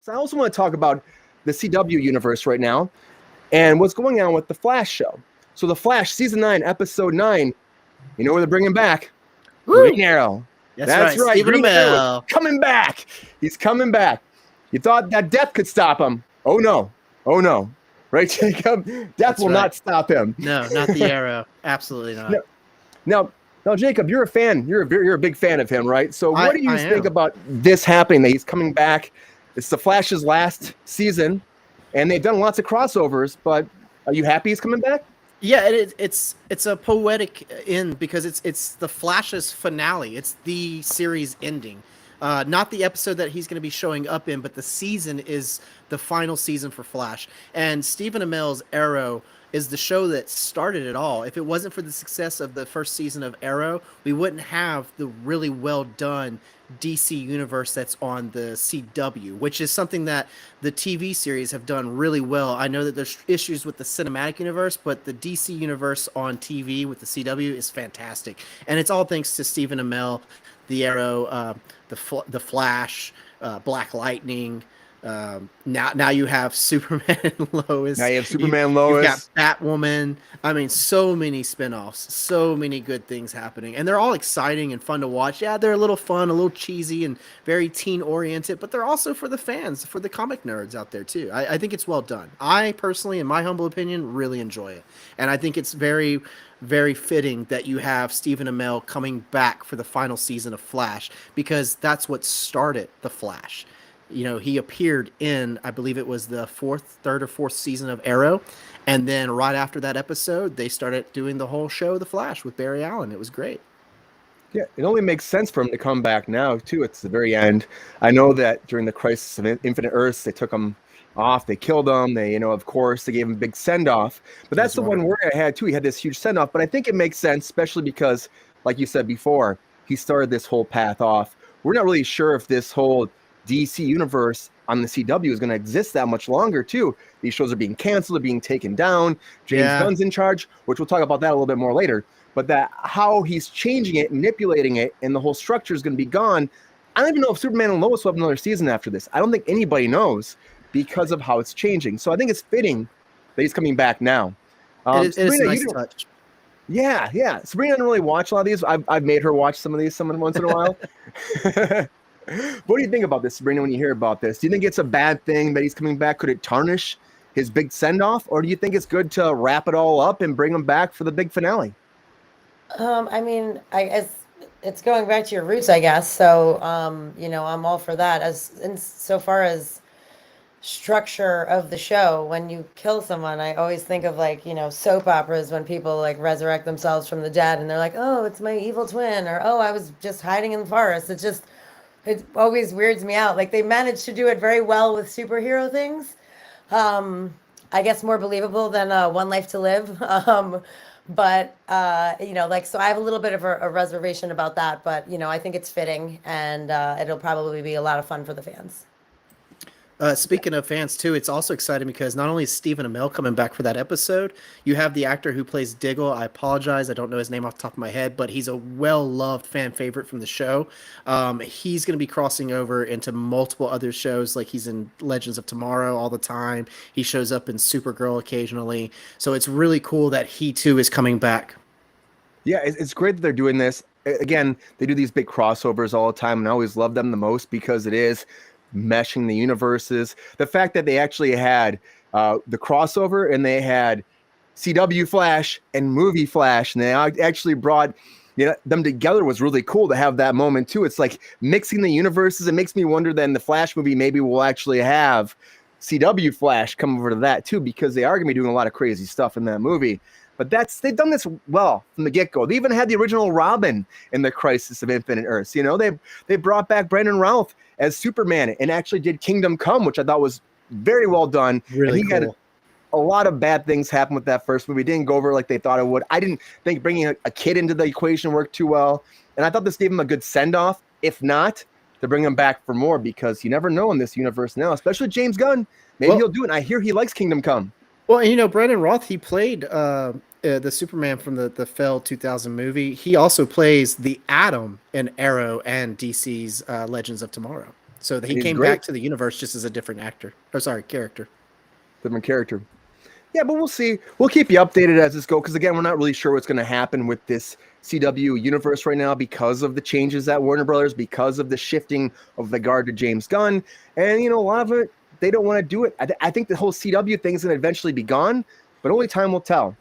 So I also want to talk about the CW universe right now and what's going on with the Flash show. So the Flash season 9, episode 9, you know where they're bringing back? Woo! Green Arrow. That's right. Stephen Green Arrow is Amell. coming back. He's coming back. You thought that death could stop him. Oh no. Oh no. Right, Jacob? Death That's will right. not stop him. No, not the Arrow. Absolutely not. Now, Jacob, you're a fan. You're a big fan of him, right? So what do you I think am. about this happening, that he's coming back? It's the Flash's last season, and they've done lots of crossovers, but are you happy he's coming back? Yeah, it's a poetic end because it's the Flash's finale. It's the series ending. Not the episode that he's going to be showing up in, but the season is the final season for Flash. And Stephen Amell's Arrow is the show that started it all. If it wasn't for the success of the first season of Arrow, we wouldn't have the really well done DC universe that's on the CW, which is something that the TV series have done really well. I know that there's issues with the cinematic universe, but the DC universe on TV with the CW is fantastic. And it's all thanks to Stephen Amell, the Arrow, the Flash, Black Lightning. Now you have Superman and Lois. Now you have Superman, Lois. You've got Batwoman. I mean, so many spinoffs, so many good things happening, and they're all exciting and fun to watch. Yeah, they're a little fun, a little cheesy, and very teen oriented, but they're also for the fans, for the comic nerds out there too. I think it's well done. I personally, in my humble opinion, really enjoy it, and I think it's very, very fitting that you have Stephen Amell coming back for the final season of Flash, because that's what started the Flash. You know, he appeared in, I believe it was the third or fourth season of Arrow. And then right after that episode, they started doing the whole show, The Flash, with Barry Allen. It was great. Yeah, it only makes sense for him to come back now, too. It's the very end. I know that during the Crisis of Infinite Earths, they took him off. They killed him. They, of course, they gave him a big send-off. But that's the one where I had, too. He had this huge send-off. But I think it makes sense, especially because, like you said before, he started this whole path off. We're not really sure if this whole DC universe on the CW is going to exist that much longer too. These shows are being canceled, they're being taken down. James Gunn's in charge, which we'll talk about that a little bit more later. But that how he's changing it, manipulating it, and the whole structure is going to be gone. I don't even know if Superman and Lois will have another season after this. I don't think anybody knows because of how it's changing. So I think it's fitting that he's coming back now. It is a nice touch. Yeah. Sabrina doesn't really watch a lot of these. I've made her watch some of these once in a while. What do you think about this, Sabrina, when you hear about this? Do you think it's a bad thing that he's coming back? Could it tarnish his big send-off? Or do you think it's good to wrap it all up and bring him back for the big finale? I mean, I guess it's going back to your roots, I guess. So, I'm all for that. So far as structure of the show, when you kill someone, I always think of soap operas when people resurrect themselves from the dead and they're like, oh, it's my evil twin, or oh, I was just hiding in the forest. It always weirds me out. Like, they managed to do it very well with superhero things. I guess more believable than One Life to Live. So I have a little bit of a reservation about that, but, I think it's fitting, and it'll probably be a lot of fun for the fans. Speaking of fans too, it's also exciting because not only is Stephen Amell coming back for that episode, you have the actor who plays Diggle. I apologize, I don't know his name off the top of my head, but he's a well-loved fan favorite from the show. He's going to be crossing over into multiple other shows, like he's in Legends of Tomorrow all the time. He shows up in Supergirl occasionally. So it's really cool that he too is coming back. Yeah, it's great that they're doing this. Again, they do these big crossovers all the time, and I always love them the most because it is meshing the universes. The fact that they actually had the crossover and they had CW Flash and movie Flash, and they actually brought them together was really cool to have that moment too. It's like mixing the universes. It makes me wonder then the Flash movie maybe we'll actually have CW Flash come over to that too, because they are going to be doing a lot of crazy stuff in that movie. But they've done this well from the get-go. They even had the original Robin in the Crisis of Infinite Earths. They brought back Brandon Routh as Superman and actually did Kingdom Come, which I thought was very well done. Really cool. Had a lot of bad things happen with that first movie. It didn't go over like they thought it would. I didn't think bringing a kid into the equation worked too well. And I thought this gave him a good send-off. If not, to bring him back for more, because you never know in this universe now, especially James Gunn. Maybe he'll do it. And I hear he likes Kingdom Come. Well, Brandon Roth, he played the Superman from the failed 2000 movie. He also plays the Atom in Arrow and DC's Legends of Tomorrow. So he He's came great. back to the universe just as a different character. Different character. Yeah, but we'll see. We'll keep you updated as this goes, because again, we're not really sure what's going to happen with this CW universe right now because of the changes at Warner Brothers, because of the shifting of the guard to James Gunn, and a lot of it they don't want to do it. I think the whole CW thing is going to eventually be gone, but only time will tell.